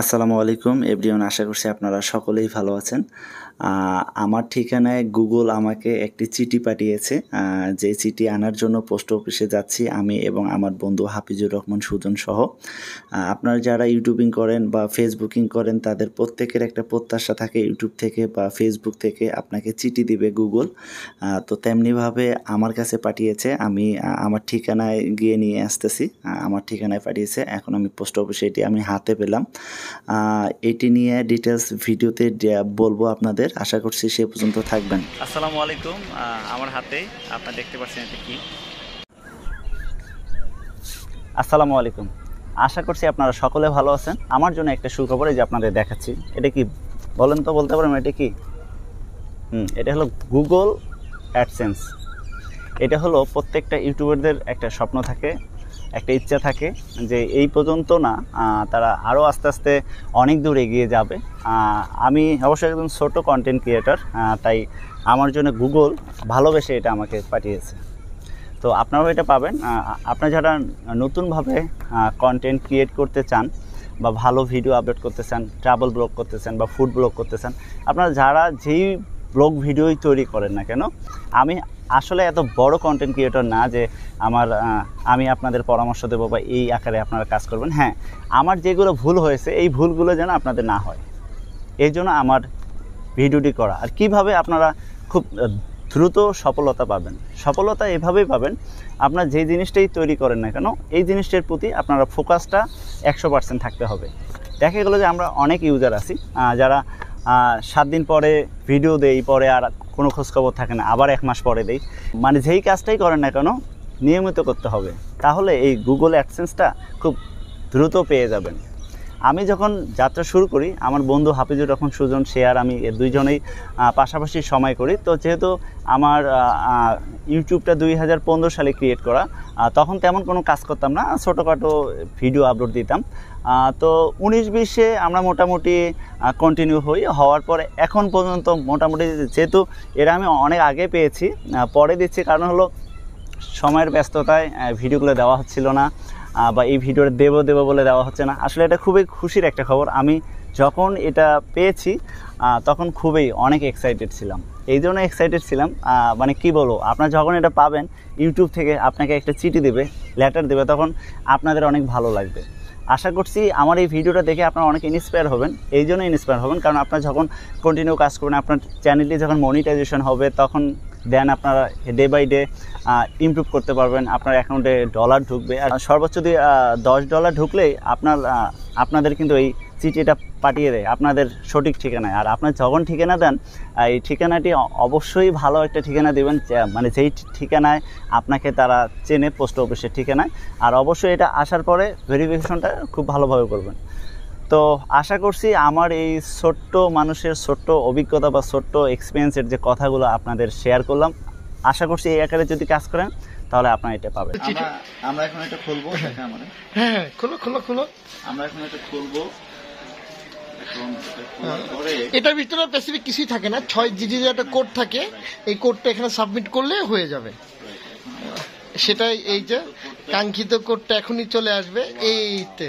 আসসালামু আলাইকুম এভরিওয়ান, আশা করছি আপনারা সকলেই ভালো আছেন। আমার ঠিকানায় গুগল আমাকে একটি চিঠি পাঠিয়েছে। যে চিঠি আনার জন্য পোস্ট অফিসে যাচ্ছি আমি এবং আমার বন্ধু হাফিজুর রহমান সুজন সহ। আপনারা যারা ইউটিউবিং করেন বা ফেসবুকিং করেন তাদের প্রত্যেকের একটা প্রত্যাশা থাকে ইউটিউব থেকে বা ফেসবুক থেকে আপনাকে চিঠি দিবে গুগল। তো তেমনিভাবে আমার কাছে পাঠিয়েছে। আমি আমার ঠিকানায় গিয়ে নিয়ে আসতেছি। আমার ঠিকানায় পাঠিয়েছে, এখন আমি পোস্ট অফিসে এটি আমি হাতে পেলাম। এটি নিয়ে ডিটেলস ভিডিওতে বলবো আপনাদের, আশা করছি সে পর্যন্ত থাকবেন। আসসালামু আলাইকুম। আমার হাতে আপনারা দেখতে পাচ্ছেন এটা কি। আসসালামু আলাইকুম, আশা করছি আপনারা সকলে ভালো আছেন। আমার জন্য একটা সুখবর এই যে আপনাদের দেখাচ্ছি। এটা কি বলেন তো, বলতে পারেন এটা কি? এটা হলো গুগল অ্যাডসেন্স। এটা হলো প্রত্যেকটা ইউটিউবারদের একটা স্বপ্ন থাকে, একটা ইচ্ছা থাকে যে এই পর্যন্ত না, তারা আরও আস্তে আস্তে অনেক দূর এগিয়ে যাবে। আমি অবশ্যই একজন ছোটো কন্টেন্ট ক্রিয়েটর, তাই আমার জন্য গুগল ভালোবেসে এটা আমাকে পাঠিয়েছে। তো আপনারাও এটা পাবেন। আপনারা যারা নতুনভাবে কন্টেন্ট ক্রিয়েট করতে চান বা ভালো ভিডিও আপলোড করতে চান, ট্রাভেল ব্লগ করতে চান বা ফুড ব্লগ করতে চান, আপনারা যারা যেই ব্লগ ভিডিওই তৈরি করেন না কেন, আমি আসলে এত বড় কন্টেন্ট ক্রিয়েটর না যে আমি আপনাদের পরামর্শ দেবো বা এই আকারে আপনারা কাজ করবেন। হ্যাঁ, আমার যেগুলো ভুল হয়েছে এই ভুলগুলো যেন আপনাদের না হয়, এই জন্য আমার ভিডিওটি করা। আর কিভাবে আপনারা খুব দ্রুত সফলতা পাবেন, সফলতা এভাবেই পাবেন, আপনার যে জিনিসটাই তৈরি করেন না কেন এই জিনিসটার প্রতি আপনারা ফোকাসটা 100% থাকতে হবে। দেখা গেলো যে আমরা অনেক ইউজার আছি যারা 7 দিন পরে ভিডিও দেই, পরে আর কোনো খোঁজখবর থাকে না, আবার 1 মাস পরে দেই। মানে যেই কাজটাই করেন না কেন নিয়মিত করতে হবে, তাহলে এই গুগল অ্যাডসেন্সটা খুব দ্রুত পেয়ে যাবেন। আমি যখন যাত্রা শুরু করি, আমার বন্ধু হাফিজুর রহমান সুজন সে আর আমি দুইজনেই পাশাপাশি সময় করি। তো যেহেতু আমার ইউটিউবটা 2015 সালে ক্রিয়েট করা, তখন তেমন কোনো কাজ করতাম না, ছোটোখাটো ভিডিও আপলোড দিতাম। তো 19-20-এ আমরা মোটামুটি কন্টিনিউ হওয়ার পরে এখন পর্যন্ত মোটামুটি, যেহেতু এরা আমি অনেক আগে পেয়েছি, পরে দিচ্ছি, কারণ হলো সময়ের ব্যস্ততায় ভিডিওগুলো দেওয়া হচ্ছিল না, বা এই ভিডিওটা দেবো বলে দেওয়া হচ্ছে না। আসলে এটা খুবই খুশির একটা খবর। আমি যখন এটা পেয়েছি তখন খুবই অনেক এক্সাইটেড ছিলাম। এই জন্য এক্সাইটেড ছিলাম, মানে কি বলবো, আপনারা যখন এটা পাবেন ইউটিউব থেকে আপনাকে একটা চিঠি দেবে, লেটার দেবে, তখন আপনাদের অনেক ভালো লাগবে। আশা করছি আমার এই ভিডিওটা দেখে আপনারা অনেক ইন্সপায়ার হবেন। এই জন্য ইন্সপায়ার হবেন কারণ আপনারা যখন কন্টিনিউ কাজ করবেন, আপনার চ্যানেলটি যখন মনিটাইজেশন হবে, তখন দেন আপনারা ডে বাই ডে ইমপ্রুভ করতে পারবেন। আপনার অ্যাকাউন্টে ডলার ঢুকবে, আর সর্বোচ্চ যদি $10 ঢুকলেই আপনাদের কিন্তু এই চিঠিটা পাঠিয়ে দেয় আপনাদের সঠিক ঠিকানায়। আর আপনার যখন ঠিকানা দেন, এই ঠিকানাটি অবশ্যই ভালো একটা ঠিকানা দেবেন, মানে যেই ঠিকানায় আপনাকে তারা চেনে, পোস্ট অফিসের ঠিকানায়। আর অবশ্যই এটা আসার পরে ভেরিফিকেশনটা খুব ভালোভাবে করবেন। তো আশা করছি আমার এই ছোট্ট মানুষের ছোট্ট অভিজ্ঞতা বা ছোট্ট এক্সপিরিয়েন্সের যে কথাগুলো আপনাদের শেয়ার করলাম, আশা করছি এই আকারে যদি কাজ করেন তাহলে আপনারা এটা পাবেন। আমরা এখন এটা খুলবো। হ্যাঁ, খুলো। আমরা এখন এটা খুলবো। এটার ভিতরে স্পেসিফিক কিছুই থাকে না, 6 ডিজিটের একটা কোড থাকে। এই কোডটা এখানে সাবমিট করলে হয়ে যাবে। সেটাই, এই যে কাঙ্ক্ষিত কোডটা এখনই চলে আসবে। এইতে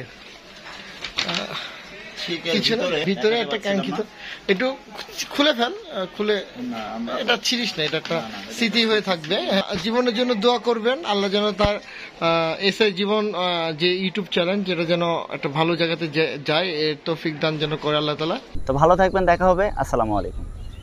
ভিতরে একটা কাঙ্ক্ষিত, একটু খুলে ফেল, খুলে এটা ছিড়িস না, এটা একটা স্মৃতি হয়ে থাকবে। জীবনের জন্য দোয়া করবেন, আল্লাহ যেন তার এসআই জীবন যে ইউটিউব চ্যানেল, যেটা যেন একটা ভালো জায়গাতে যায়, এর তৌফিক দান যেন করে আল্লাহ তাআলা। তো ভালো থাকবেন, দেখা হবে। আসসালামু আলাইকুম।